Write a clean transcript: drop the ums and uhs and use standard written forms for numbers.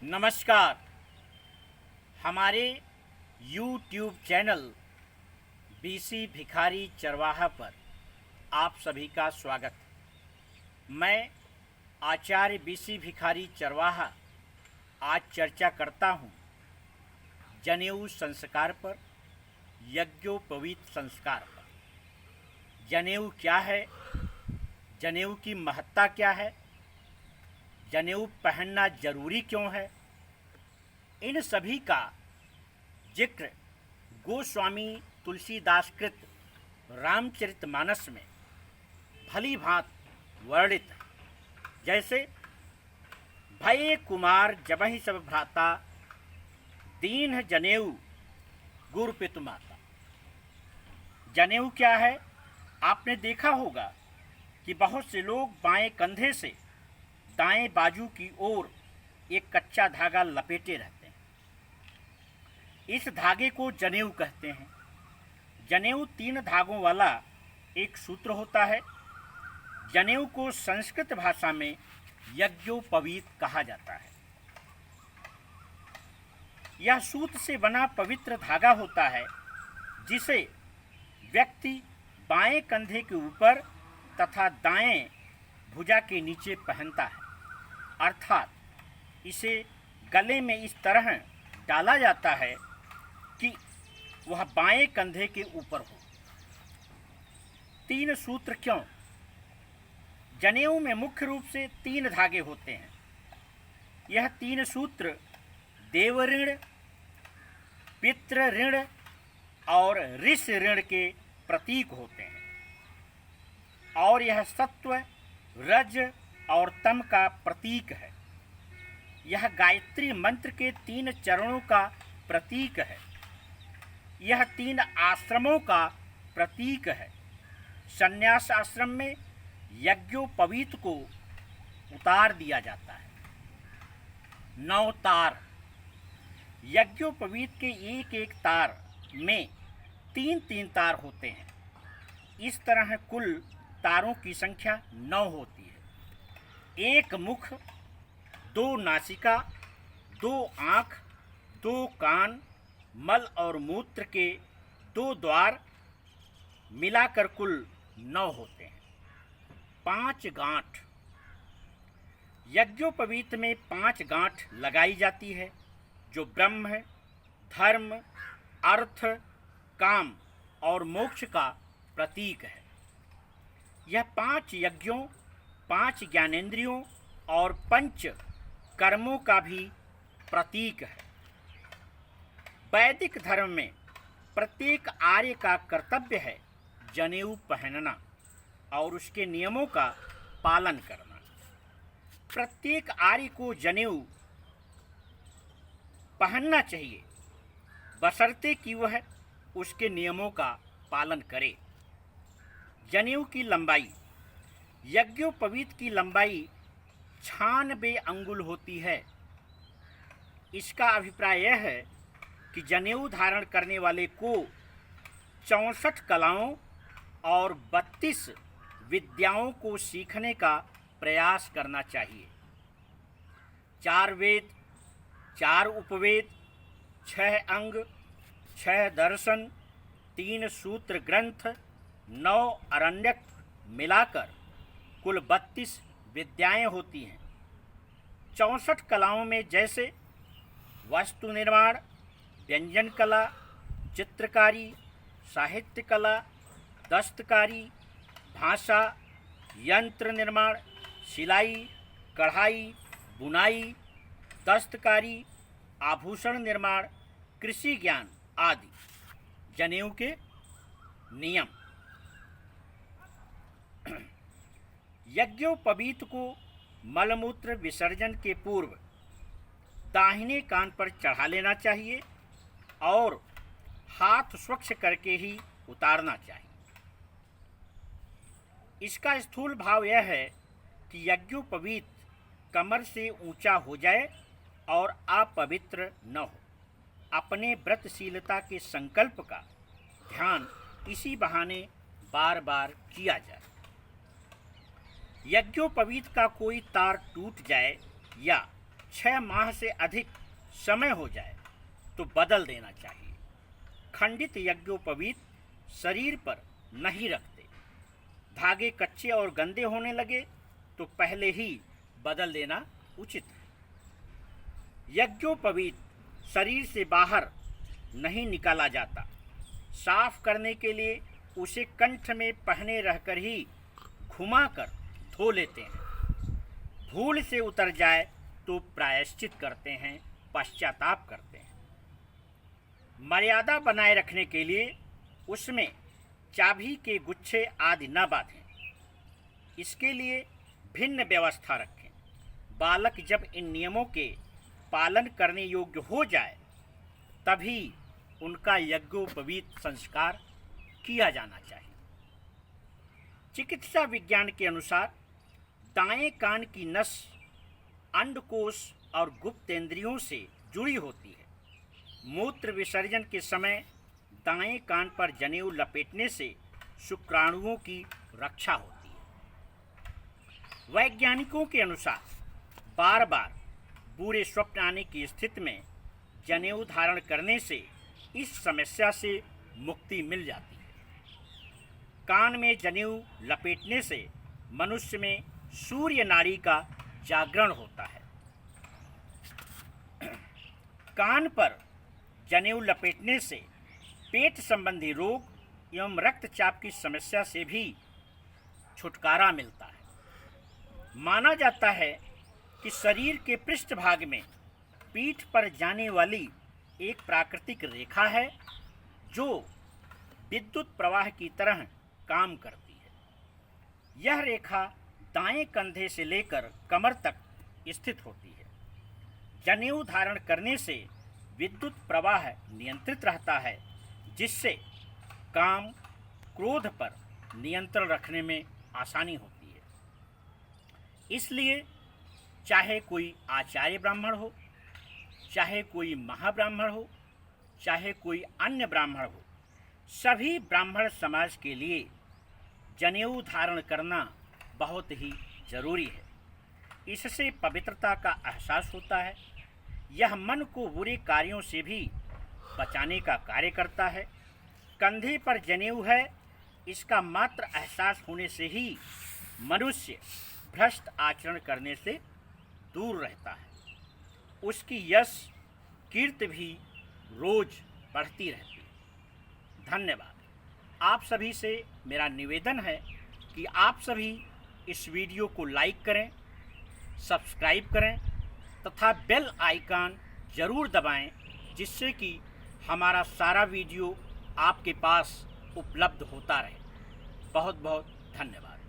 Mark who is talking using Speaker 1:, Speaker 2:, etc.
Speaker 1: नमस्कार। हमारे YouTube channel BC भिखारी चरवाहा पर आप सभी का स्वागत। मैं आचार्य बीसी भिखारी चरवाहा आज चर्चा करता हूँ जनेऊ संस्कार पर, यज्ञोपवीत संस्कार पर। जनेऊ क्या है, जनेऊ की महत्ता क्या है, जनेऊ पहनना जरूरी क्यों है, इन सभी का जिक्र गोस्वामी तुलसीदास कृत रामचरितमानस में भली भांत वर्णित है। जैसे भये कुमार जबहि सब भ्राता, दीन जनेऊ गुरु पितु माता। जनेऊ क्या है? आपने देखा होगा कि बहुत से लोग बाएं कंधे से दाएं बाजू की ओर एक कच्चा धागा लपेटे रहते हैं। इस धागे को जनेऊ कहते हैं। जनेऊ 3 धागों वाला एक सूत्र होता है। जनेऊ को संस्कृत भाषा में यज्ञोपवीत कहा जाता है। यह सूत से बना पवित्र धागा होता है जिसे व्यक्ति बाएं कंधे के ऊपर तथा दाएं भुजा के नीचे पहनता है, अर्थात इसे गले में इस तरह डाला जाता है कि वह बाएं कंधे के ऊपर हो। 3 सूत्र क्यों? जनेऊ में मुख्य रूप से 3 धागे होते हैं। यह 3 सूत्र देव ऋण, पितृ ऋण और ऋषि ऋण के प्रतीक होते हैं और यह सत्व, रज और तम का प्रतीक है। यह गायत्री मंत्र के 3 चरणों का प्रतीक है। यह 3 आश्रमों का प्रतीक है। संन्यास आश्रम में यज्ञोपवीत को उतार दिया जाता है। 9 तार। यज्ञोपवीत के एक एक तार में 3-3 तार होते हैं। इस तरह कुल तारों की संख्या 9 होती है। 1 मुख, 2 नासिका, 2 आँख, 2 कान, मल और मूत्र के 2 द्वार मिलाकर कुल 9 होते हैं। 5 गांठ। यज्ञोपवीत में 5 गांठ लगाई जाती है जो ब्रह्म, धर्म, अर्थ, काम और मोक्ष का प्रतीक है। यह 5 यज्ञों, 5 ज्ञानेंद्रियों और 5 कर्मों का भी प्रतीक है। वैदिक धर्म में प्रत्येक आर्य का कर्तव्य है जनेऊ पहनना और उसके नियमों का पालन करना। प्रत्येक आर्य को जनेऊ पहनना चाहिए बशर्ते कि वह उसके नियमों का पालन करे। जनेऊ की लंबाई। यज्ञोपवीत की लंबाई 96 अंगुल होती है। इसका अभिप्राय यह है कि जनेऊ धारण करने वाले को 64 कलाओं और 32 विद्याओं को सीखने का प्रयास करना चाहिए। 4 वेद, 4 उपवेद, 6 अंग, 6 दर्शन, 3 सूत्र ग्रंथ, 9 अरण्यक मिलाकर कुल 32 विद्याएं होती हैं। 64 कलाओं में जैसे वस्तु निर्माण, व्यंजन कला, चित्रकारी, साहित्य कला, दस्तकारी, भाषा, यंत्र निर्माण, सिलाई, कढ़ाई, बुनाई, दस्तकारी, आभूषण निर्माण, कृषि ज्ञान आदि जनेऊ के नियम। यज्ञोपवीत को मलमूत्र विसर्जन के पूर्व दाहिने कान पर चढ़ा लेना चाहिए और हाथ स्वच्छ करके ही उतारना चाहिए। इसका स्थूल भाव यह है कि यज्ञोपवीत कमर से ऊंचा हो जाए और अपवित्र न हो। अपने व्रतशीलता के संकल्प का ध्यान इसी बहाने बार बार किया जाए। यज्ञोपवीत का कोई तार टूट जाए या 6 माह से अधिक समय हो जाए तो बदल देना चाहिए। खंडित यज्ञोपवीत शरीर पर नहीं रखते। धागे कच्चे और गंदे होने लगे तो पहले ही बदल देना उचित है। यज्ञोपवीत शरीर से बाहर नहीं निकाला जाता। साफ करने के लिए उसे कंठ में पहने रहकर ही घुमाकर धो लेते हैं। भूल से उतर जाए तो प्रायश्चित करते हैं, पश्चाताप करते हैं। मर्यादा बनाए रखने के लिए उसमें चाबी के गुच्छे आदि न बांधें। इसके लिए भिन्न व्यवस्था रखें। बालक जब इन नियमों के पालन करने योग्य हो जाए तभी उनका यज्ञोपवीत संस्कार किया जाना चाहिए। चिकित्सा विज्ञान के अनुसार दाएं कान की नस अंडकोश और गुप्तेंद्रियों से जुड़ी होती है। मूत्र विसर्जन के समय दाएं कान पर जनेऊ लपेटने से शुक्राणुओं की रक्षा होती है। वैज्ञानिकों के अनुसार बार बार बुरे स्वप्न आने की स्थिति में जनेऊ धारण करने से इस समस्या से मुक्ति मिल जाती है। कान में जनेऊ लपेटने से मनुष्य में सूर्य नाड़ी का जागरण होता है। कान पर जनेऊ लपेटने से पेट संबंधी रोग एवं रक्तचाप की समस्या से भी छुटकारा मिलता है। माना जाता है कि शरीर के पृष्ठभाग में पीठ पर जाने वाली एक प्राकृतिक रेखा है जो विद्युत प्रवाह की तरह काम करती है। यह रेखा दाएं कंधे से लेकर कमर तक स्थित होती है। जनेऊ धारण करने से विद्युत प्रवाह नियंत्रित रहता है, जिससे काम क्रोध पर नियंत्रण रखने में आसानी होती है। इसलिए चाहे कोई आचार्य ब्राह्मण हो, चाहे कोई महाब्राह्मण हो, चाहे कोई अन्य ब्राह्मण हो, सभी ब्राह्मण समाज के लिए जनेऊ धारण करना बहुत ही जरूरी है। इससे पवित्रता का एहसास होता है। यह मन को बुरे कार्यों से भी बचाने का कार्य करता है। कंधे पर जनेऊ है, इसका मात्र एहसास होने से ही मनुष्य भ्रष्ट आचरण करने से दूर रहता है। उसकी यश कीर्ति भी रोज बढ़ती रहती है। धन्यवाद। आप सभी से मेरा निवेदन है कि आप सभी इस वीडियो को लाइक करें, सब्सक्राइब करें तथा बेल आइकन ज़रूर दबाएं, जिससे कि हमारा सारा वीडियो आपके पास उपलब्ध होता रहे। बहुत बहुत धन्यवाद।